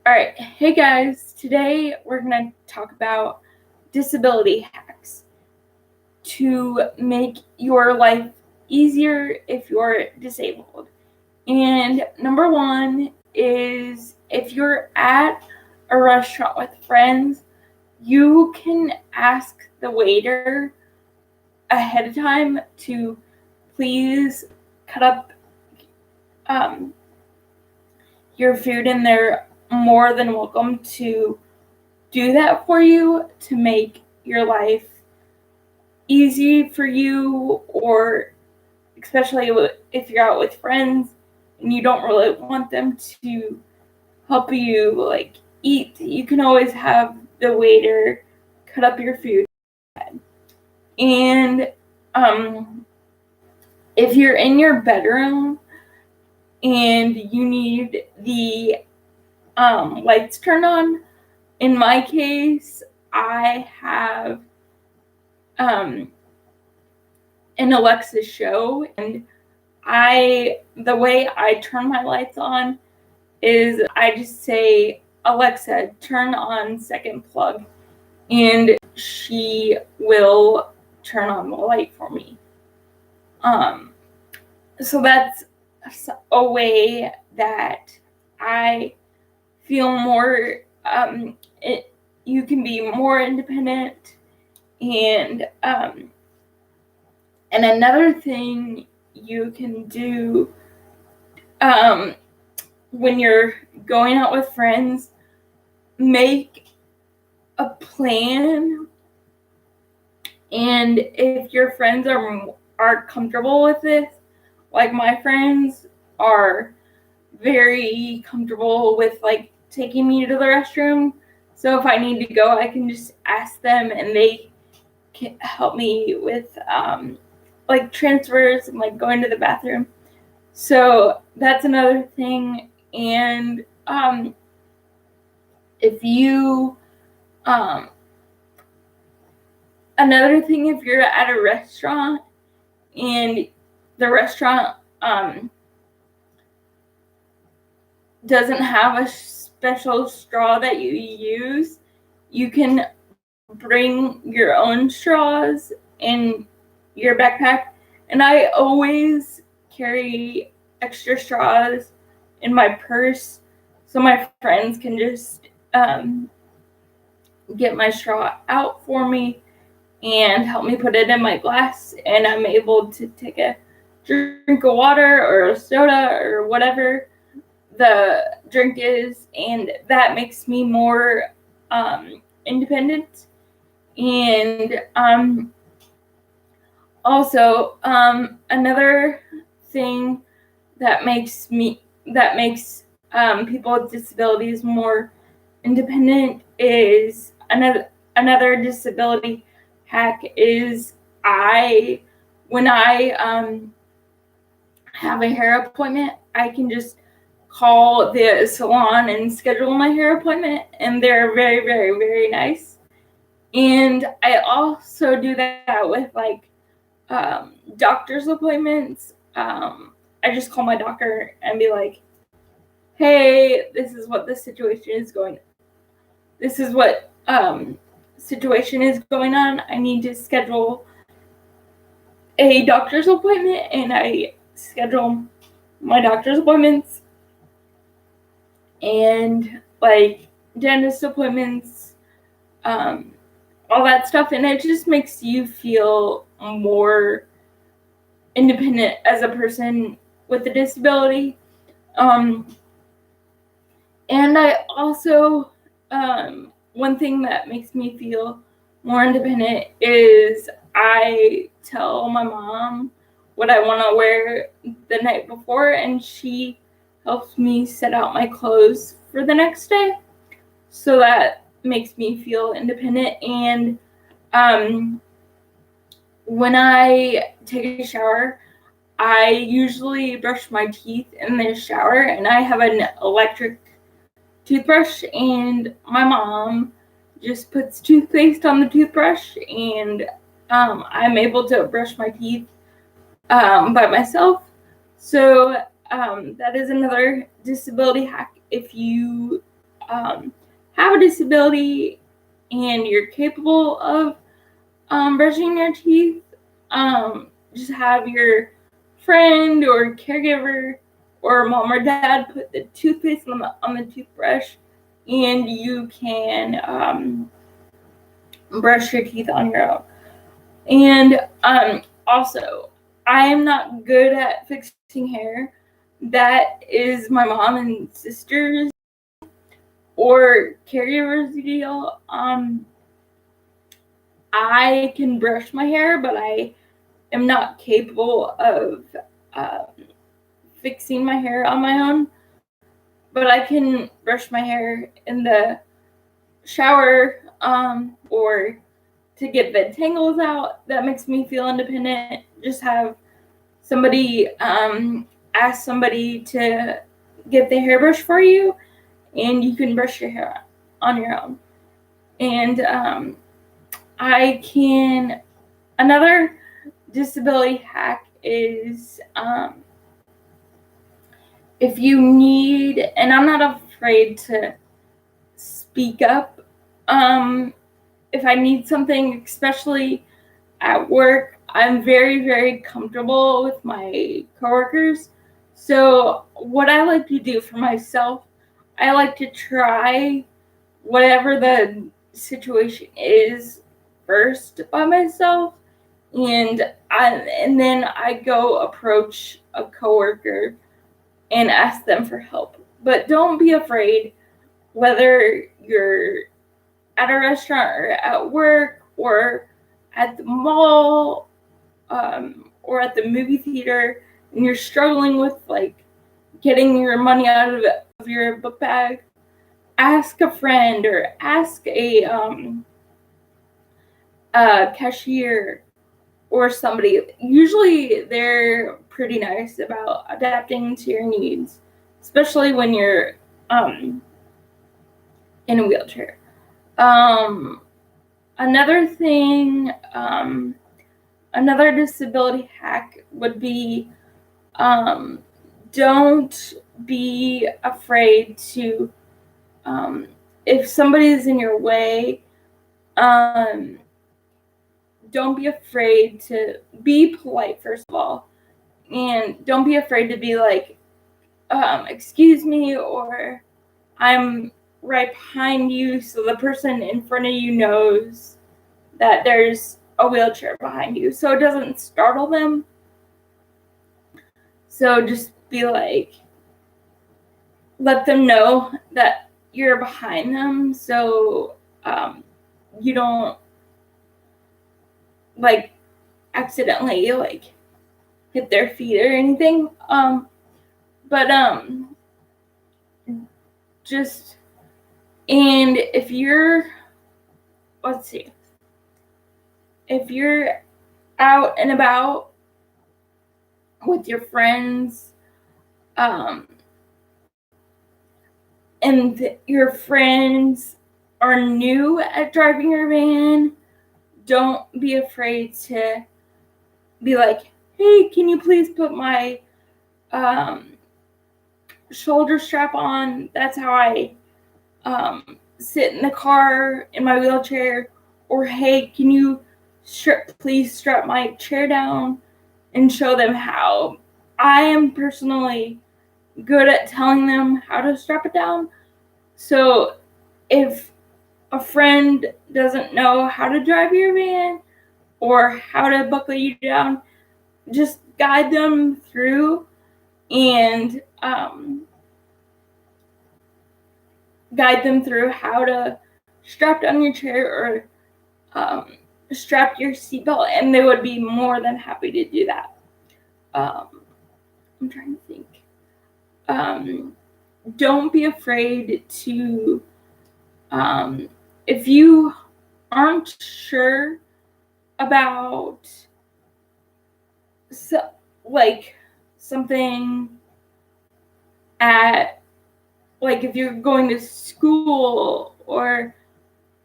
Alright, hey guys, today we're going to talk about disability hacks to make your life easier if you're disabled. And number one is if you're at a restaurant with friends, you can ask the waiter ahead of time to please cut up your food, and they're more than welcome to do that for you to make your life easy for you, or especially if you're out with friends and you don't really want them to help you eat, you can always have the waiter cut up your food. And if you're in your bedroom and you need the lights turned on, in my case, I have an Alexa show, and the way I turn my lights on is I just say, Alexa, turn on second plug, and she will turn on the light for me. So that's a way that I feel more, you can be more independent. And another thing you can do when you're going out with friends, make a plan. And if your friends are comfortable with this, like my friends are very comfortable with taking me to the restroom. So if I need to go, I can just ask them and they can help me with transfers and going to the bathroom. So that's another thing. And if you another thing, if you're at a restaurant and the restaurant doesn't have a special straw that you use, you can bring your own straws in your backpack. And I always carry extra straws in my purse so my friends can just get my straw out for me and help me put it in my glass, and I'm able to take a drink of water or a soda or whatever the drink is, and that makes me more independent. And also another thing that makes people with disabilities more independent is another disability hack is when I have a hair appointment, I can just call the salon and schedule my hair appointment, and they're very, very, very nice. And I also do that with doctor's appointments. I just call my doctor and be like, hey, this is what the situation is going. This is what situation is going on. I need to schedule a doctor's appointment, and I schedule my doctor's appointments and dentist appointments, all that stuff, and it just makes you feel more independent as a person with a disability. And I also, one thing that makes me feel more independent is I tell my mom what I want to wear the night before, and she helps me set out my clothes for the next day. So that makes me feel independent. And when I take a shower, I usually brush my teeth in the shower, and I have an electric toothbrush, and my mom just puts toothpaste on the toothbrush, and I'm able to brush my teeth by myself. So that is another disability hack. If you have a disability and you're capable of brushing your teeth, just have your friend or caregiver or mom or dad put the toothpaste on the toothbrush, and you can brush your teeth on your own. And also, I am not good at fixing hair. That is my mom and sister's or caregiver's deal. I can brush my hair, but I am not capable of fixing my hair on my own. But I can brush my hair in the shower or to get the tangles out. That makes me feel independent. Just have somebody ask somebody to get the hairbrush for you, and you can brush your hair on your own. And another disability hack is if you need, and I'm not afraid to speak up if I need something, especially at work. I'm very, very comfortable with my coworkers. So what I like to do for myself, I like to try whatever the situation is first by myself, and then I go approach a coworker and ask them for help. But don't be afraid, whether you're at a restaurant or at work or at the mall or at the movie theater, and you're struggling with getting your money out of your book bag. Ask a friend or ask a cashier or somebody. Usually they're pretty nice about adapting to your needs, especially when you're in a wheelchair. Another thing, another disability hack would be don't be afraid to, if somebody's in your way, don't be afraid to be polite, first of all, and don't be afraid to be like, excuse me, or I'm right behind you, so the person in front of you knows that there's a wheelchair behind you, so it doesn't startle them. So just be like, let them know that you're behind them, so you don't accidentally hit their feet or anything. Just, and if you're out and about with your friends, and your friends are new at driving your van, don't be afraid to be like, hey, can you please put my shoulder strap on? That's how I sit in the car in my wheelchair. Or hey, can you please strap my chair down, and show them how. I am personally good at telling them how to strap it down. So if a friend doesn't know how to drive your van or how to buckle you down, just guide them through, and guide them through how to strap down your chair or strap your seatbelt, and they would be more than happy to do that. I'm trying to think. Don't be afraid to, if you aren't sure about something at, if you're going to school, or,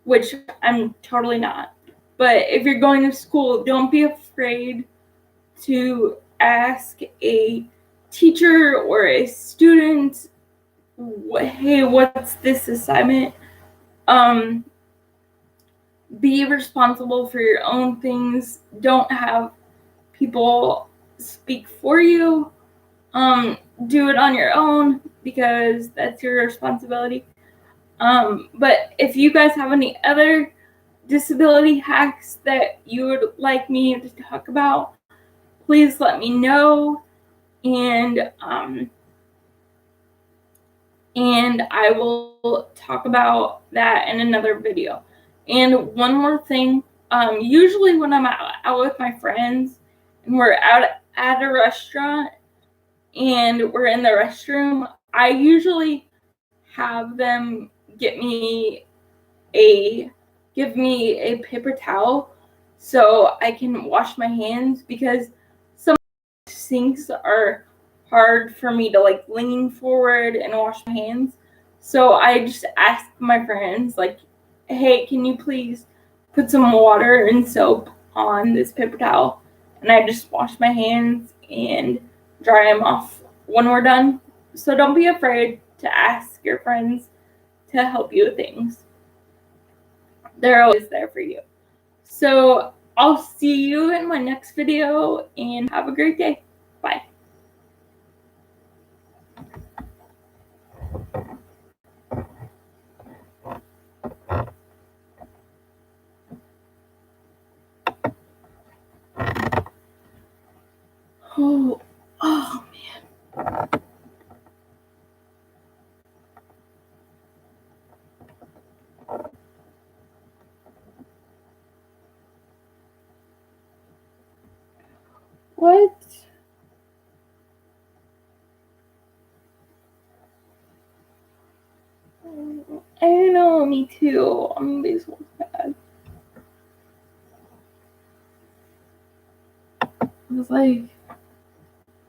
which I'm totally not, but if you're going to school, don't be afraid to ask a teacher or a student hey, what's this assignment? Be responsible for your own things. Don't have people speak for you. Do it on your own because that's your responsibility. But if you guys have any other disability hacks that you would like me to talk about, please let me know, and I will talk about that in another video. And one more thing, usually when I'm out with my friends and we're out at a restaurant and we're in the restroom, I usually have them give me a paper towel so I can wash my hands, because some sinks are hard for me to like lean forward and wash my hands. So I just ask my friends, like, hey, can you please put some water and soap on this paper towel? And I just wash my hands and dry them off when we're done. So don't be afraid to ask your friends to help you with things. They're always there for you. So I'll see you in my next video, and have a great day. Bye. Oh man. What? I know, me too. I'm baseball bad. I was like,